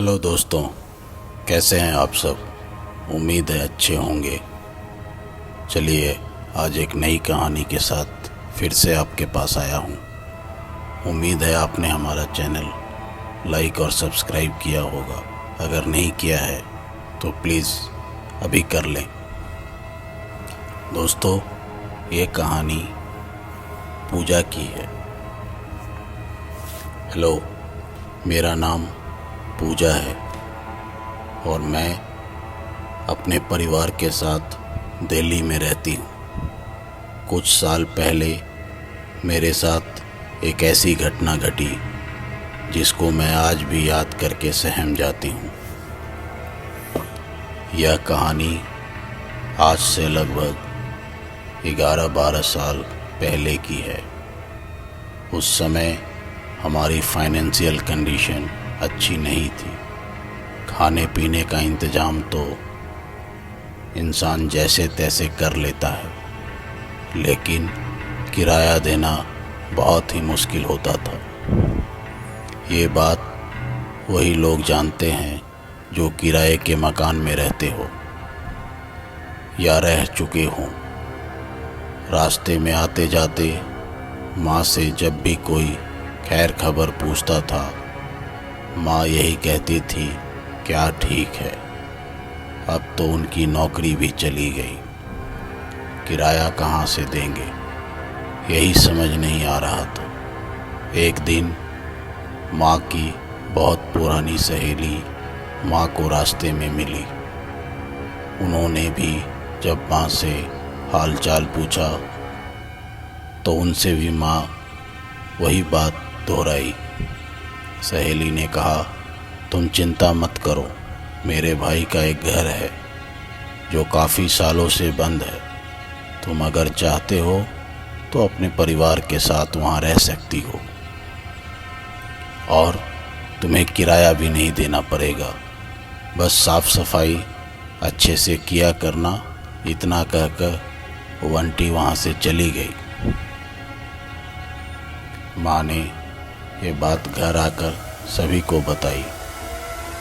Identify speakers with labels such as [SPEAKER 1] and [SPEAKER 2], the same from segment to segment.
[SPEAKER 1] Hello दोस्तों, कैसे हैं आप सब। उम्मीद है अच्छे होंगे। चलिए आज एक नई कहानी के साथ फिर से आपके पास आया हूँ। उम्मीद है आपने हमारा चैनल लाइक और सब्सक्राइब किया होगा। अगर नहीं किया है तो प्लीज़ अभी कर लें। दोस्तों, ये कहानी पूजा की है। हेलो, मेरा नाम पूजा है और मैं अपने परिवार के साथ दिल्ली में रहती हूँ। कुछ साल पहले मेरे साथ एक ऐसी घटना घटी जिसको मैं आज भी याद करके सहम जाती हूँ। यह कहानी आज से लगभग 11-12 साल पहले की है। उस समय हमारी फाइनेंशियल कंडीशन अच्छी नहीं थी। खाने पीने का इंतज़ाम तो इंसान जैसे तैसे कर लेता है, लेकिन किराया देना बहुत ही मुश्किल होता था। ये बात वही लोग जानते हैं जो किराए के मकान में रहते हो या रह चुके हों। रास्ते में आते जाते माँ से जब भी कोई खैर खबर पूछता था, माँ यही कहती थी, क्या ठीक है। अब तो उनकी नौकरी भी चली गई, किराया कहाँ से देंगे, यही समझ नहीं आ रहा था। एक दिन माँ की बहुत पुरानी सहेली माँ को रास्ते में मिली। उन्होंने भी जब माँ से हाल चाल पूछा तो उनसे भी माँ वही बात दोहराई। सहेली ने कहा, तुम चिंता मत करो, मेरे भाई का एक घर है जो काफ़ी सालों से बंद है। तुम अगर चाहते हो तो अपने परिवार के साथ वहाँ रह सकती हो और तुम्हें किराया भी नहीं देना पड़ेगा। बस साफ सफाई अच्छे से किया करना। इतना कहकर वो आंटी वहाँ से चली गई। माँ ने ये बात घर आकर सभी को बताई।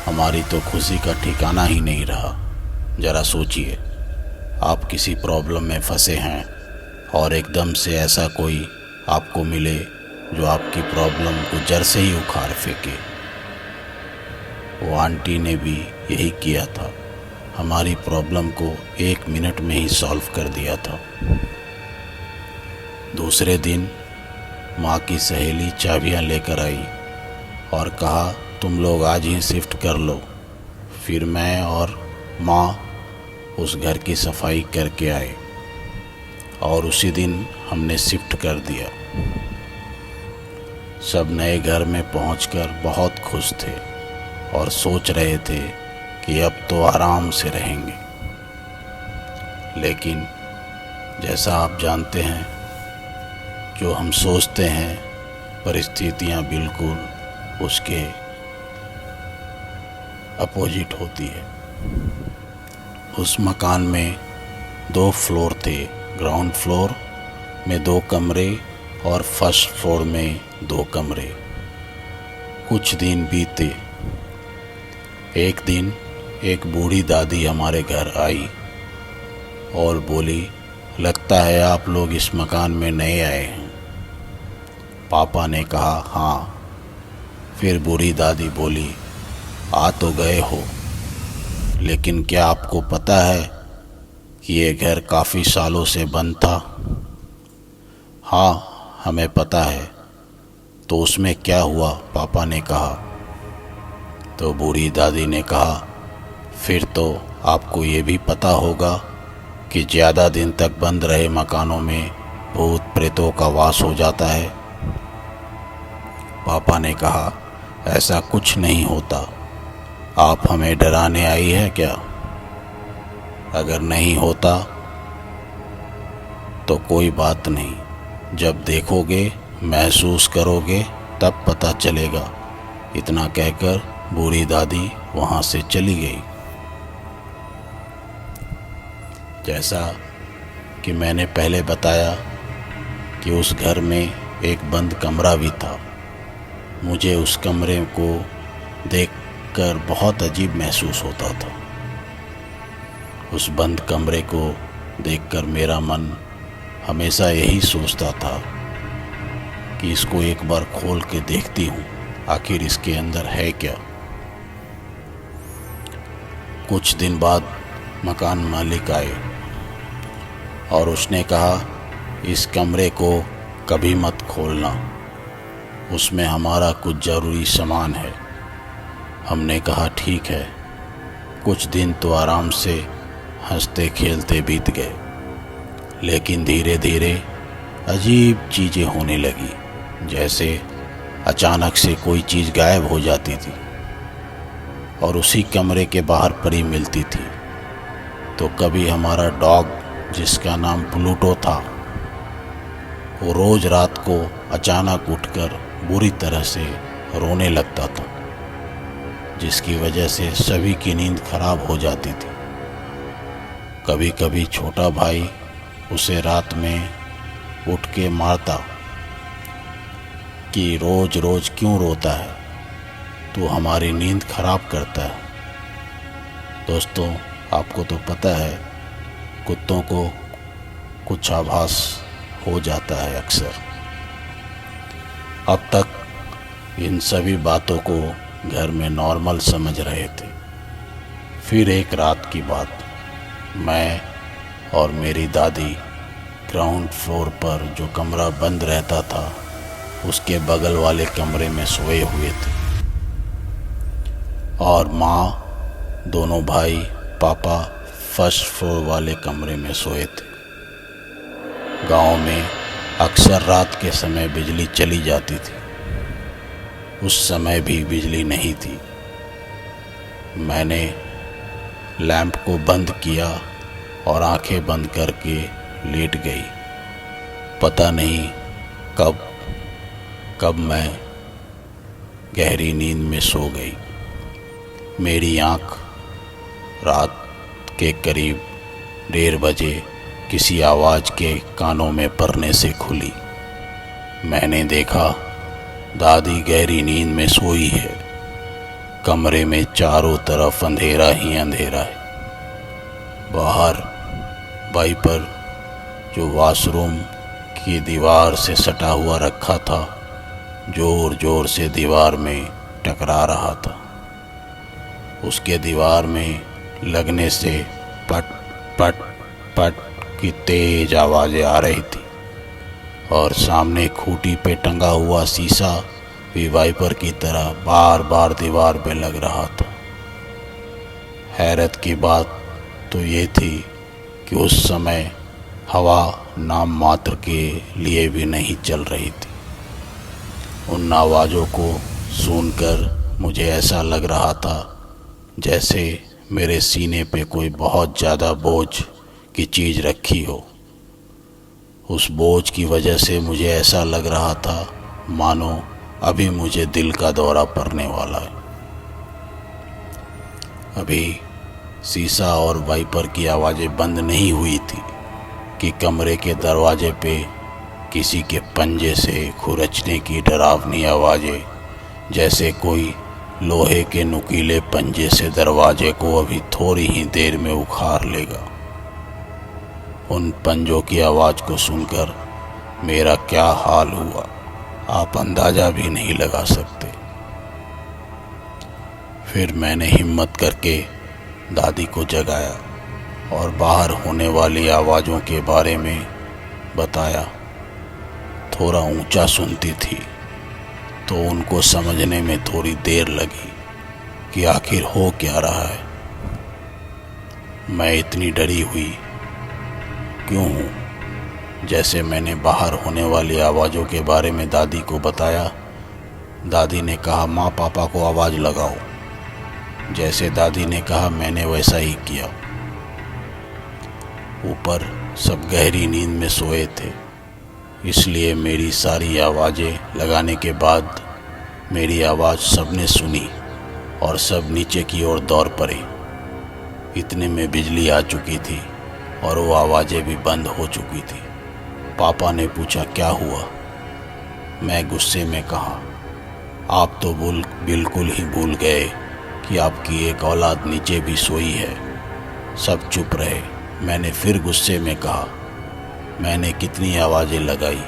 [SPEAKER 1] हमारी तो खुशी का ठिकाना ही नहीं रहा। ज़रा सोचिए, आप किसी प्रॉब्लम में फंसे हैं और एकदम से ऐसा कोई आपको मिले जो आपकी प्रॉब्लम को जड़ से ही उखाड़ फेंके। वो आंटी ने भी यही किया था। हमारी प्रॉब्लम को 1 मिनट में ही सॉल्व कर दिया था। दूसरे दिन माँ की सहेली चाबियाँ लेकर आई और कहा, तुम लोग आज ही शिफ्ट कर लो। फिर मैं और माँ उस घर की सफाई करके आए और उसी दिन हमने शिफ्ट कर दिया। सब नए घर में पहुंचकर बहुत खुश थे और सोच रहे थे कि अब तो आराम से रहेंगे। लेकिन जैसा आप जानते हैं, जो हम सोचते हैं परिस्थितियां बिल्कुल उसके अपोजिट होती है। उस मकान में 2 फ्लोर थे। ग्राउंड फ्लोर में 2 कमरे और फर्स्ट फ्लोर में 2 कमरे। कुछ दिन बीते। एक दिन एक बूढ़ी दादी हमारे घर आई और बोली, लगता है आप लोग इस मकान में नए आए हैं। पापा ने कहा, हाँ। फिर बूढ़ी दादी बोली, आ तो गए हो, लेकिन क्या आपको पता है कि ये घर काफ़ी सालों से बंद था। हाँ, हमें पता है। तो उसमें क्या हुआ, पापा ने कहा। तो बूढ़ी दादी ने कहा, फिर तो आपको ये भी पता होगा कि ज़्यादा दिन तक बंद रहे मकानों में भूत प्रेतों का वास हो जाता है। पापा ने कहा, ऐसा कुछ नहीं होता। आप हमें डराने आई है क्या? अगर नहीं होता तो कोई बात नहीं, जब देखोगे महसूस करोगे तब पता चलेगा। इतना कहकर बूढ़ी दादी वहाँ से चली गई। जैसा कि मैंने पहले बताया कि उस घर में एक बंद कमरा भी था। मुझे उस कमरे को देख देखकर बहुत अजीब महसूस होता था। उस बंद कमरे को देखकर मेरा मन हमेशा यही सोचता था कि इसको एक बार खोल के देखती हूँ, आखिर इसके अंदर है क्या। कुछ दिन बाद मकान मालिक आए और उसने कहा, इस कमरे को कभी मत खोलना, उसमें हमारा कुछ ज़रूरी सामान है। हमने कहा ठीक है। कुछ दिन तो आराम से हंसते खेलते बीत गए, लेकिन धीरे धीरे अजीब चीज़ें होने लगी, जैसे अचानक से कोई चीज़ गायब हो जाती थी और उसी कमरे के बाहर पड़ी मिलती थी। तो कभी हमारा डॉग, जिसका नाम प्लूटो था, वो रोज़ रात को अचानक उठकर बुरी तरह से रोने लगता था, जिसकी वजह से सभी की नींद खराब हो जाती थी। कभी कभी छोटा भाई उसे रात में उठ के मारता कि रोज रोज क्यों रोता है, तो हमारी नींद खराब करता है। दोस्तों, आपको तो पता है कुत्तों को कुछ आभास हो जाता है अक्सर। अब तक इन सभी बातों को घर में नॉर्मल समझ रहे थे। फिर एक रात की बात, मैं और मेरी दादी ग्राउंड फ्लोर पर जो कमरा बंद रहता था उसके बगल वाले कमरे में सोए हुए थे, और माँ, दोनों भाई, पापा फर्स्ट फ्लोर वाले कमरे में सोए थे। गांव में अक्सर रात के समय बिजली चली जाती थी। उस समय भी बिजली नहीं थी। मैंने लैंप को बंद किया और आंखें बंद करके लेट गई। पता नहीं कब मैं गहरी नींद में सो गई। मेरी आंख रात के करीब 1:30 बजे किसी आवाज़ के कानों में पड़ने से खुली। मैंने देखा दादी गहरी नींद में सोई है। कमरे में चारों तरफ अंधेरा ही अंधेरा है। बाहर वाइपर जो वॉशरूम की दीवार से सटा हुआ रखा था, जोर जोर से दीवार में टकरा रहा था। उसके दीवार में लगने से पट पट पट की तेज आवाज़ें आ रही थी, और सामने खूंटी पे टंगा हुआ शीशा भी वाइपर की तरह बार बार दीवार पे लग रहा था। हैरत की बात तो ये थी कि उस समय हवा नाम मात्र के लिए भी नहीं चल रही थी। उन आवाज़ों को सुनकर मुझे ऐसा लग रहा था जैसे मेरे सीने पे कोई बहुत ज़्यादा बोझ की चीज़ रखी हो। उस बोझ की वजह से मुझे ऐसा लग रहा था मानो अभी मुझे दिल का दौरा पड़ने वाला है। अभी शीशा और वाइपर की आवाज़ें बंद नहीं हुई थी कि कमरे के दरवाजे पे किसी के पंजे से खुरचने की डरावनी आवाज़ें, जैसे कोई लोहे के नुकीले पंजे से दरवाजे को अभी थोड़ी ही देर में उखाड़ लेगा। उन पंजों की आवाज़ को सुनकर मेरा क्या हाल हुआ, आप अंदाज़ा भी नहीं लगा सकते। फिर मैंने हिम्मत करके दादी को जगाया और बाहर होने वाली आवाज़ों के बारे में बताया। थोड़ा ऊंचा सुनती थी तो उनको समझने में थोड़ी देर लगी कि आखिर हो क्या रहा है। मैं इतनी डरी हुई क्यों हूँ? जैसे मैंने बाहर होने वाली आवाज़ों के बारे में दादी को बताया, दादी ने कहा माँ पापा को आवाज़ लगाओ। जैसे दादी ने कहा मैंने वैसा ही किया। ऊपर सब गहरी नींद में सोए थे, इसलिए मेरी सारी आवाज़ें लगाने के बाद मेरी आवाज़ सबने सुनी और सब नीचे की ओर दौड़ पड़े। इतने में बिजली आ चुकी थी और वो आवाज़ें भी बंद हो चुकी थी। पापा ने पूछा क्या हुआ? मैं गुस्से में कहा आप तो बिल्कुल ही भूल गए कि आपकी एक औलाद नीचे भी सोई है। सब चुप रहे। मैंने फिर गुस्से में कहा, मैंने कितनी आवाज़ें लगाई,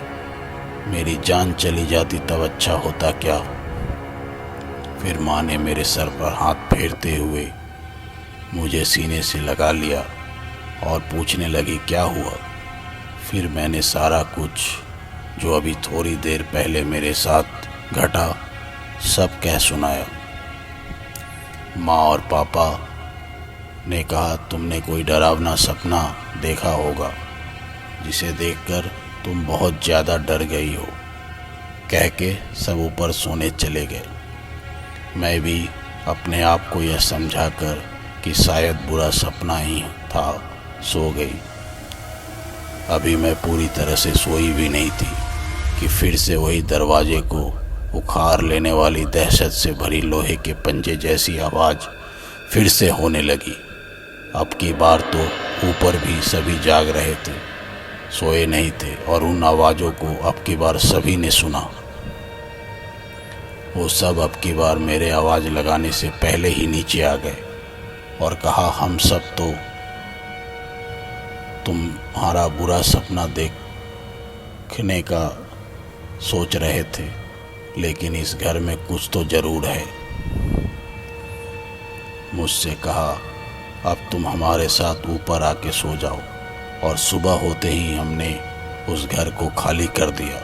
[SPEAKER 1] मेरी जान चली जाती तब अच्छा होता क्या। फिर माँ ने मेरे सर पर हाथ फेरते हुए मुझे सीने से लगा लिया और पूछने लगी क्या हुआ। फिर मैंने सारा कुछ जो अभी थोड़ी देर पहले मेरे साथ घटा सब कह सुनाया। माँ और पापा ने कहा, तुमने कोई डरावना सपना देखा होगा जिसे देखकर तुम बहुत ज़्यादा डर गई हो। कह के सब ऊपर सोने चले गए। मैं भी अपने आप को यह समझाकर कि शायद बुरा सपना ही था सो गई। अभी मैं पूरी तरह से सोई भी नहीं थी कि फिर से वही दरवाजे को उखाड़ लेने वाली दहशत से भरी लोहे के पंजे जैसी आवाज़ फिर से होने लगी। अब की बार तो ऊपर भी सभी जाग रहे थे, सोए नहीं थे, और उन आवाज़ों को अब की बार सभी ने सुना। वो सब अब की बार मेरे आवाज़ लगाने से पहले ही नीचे आ गए और कहा, हम सब तो तुम्हारा बुरा सपना देखने का सोच रहे थे, लेकिन इस घर में कुछ तो ज़रूर है। मुझसे कहा, अब तुम हमारे साथ ऊपर आके सो जाओ। और सुबह होते ही हमने उस घर को खाली कर दिया।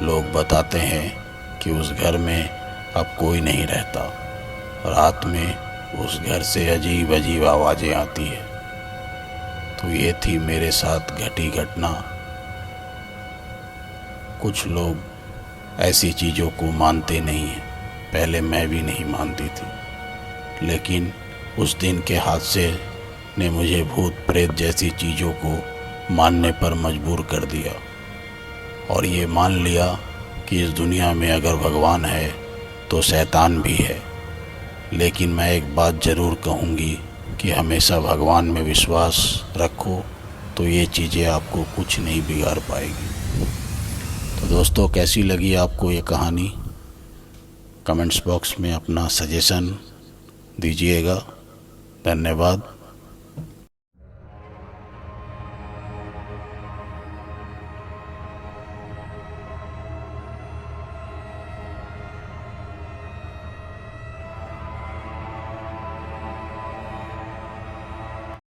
[SPEAKER 1] लोग बताते हैं कि उस घर में अब कोई नहीं रहता। रात में उस घर से अजीब अजीब आवाज़ें आती है। तो ये थी मेरे साथ घटी घटना। कुछ लोग ऐसी चीज़ों को मानते नहीं हैं, पहले मैं भी नहीं मानती थी, लेकिन उस दिन के हादसे ने मुझे भूत प्रेत जैसी चीज़ों को मानने पर मजबूर कर दिया और ये मान लिया कि इस दुनिया में अगर भगवान है तो शैतान भी है। लेकिन मैं एक बात ज़रूर कहूँगी कि हमेशा भगवान में विश्वास रखो, तो ये चीज़ें आपको कुछ नहीं बिगाड़ पाएगी। तो दोस्तों, कैसी लगी आपको ये कहानी? कमेंट्स बॉक्स में अपना सजेशन दीजिएगा। धन्यवाद।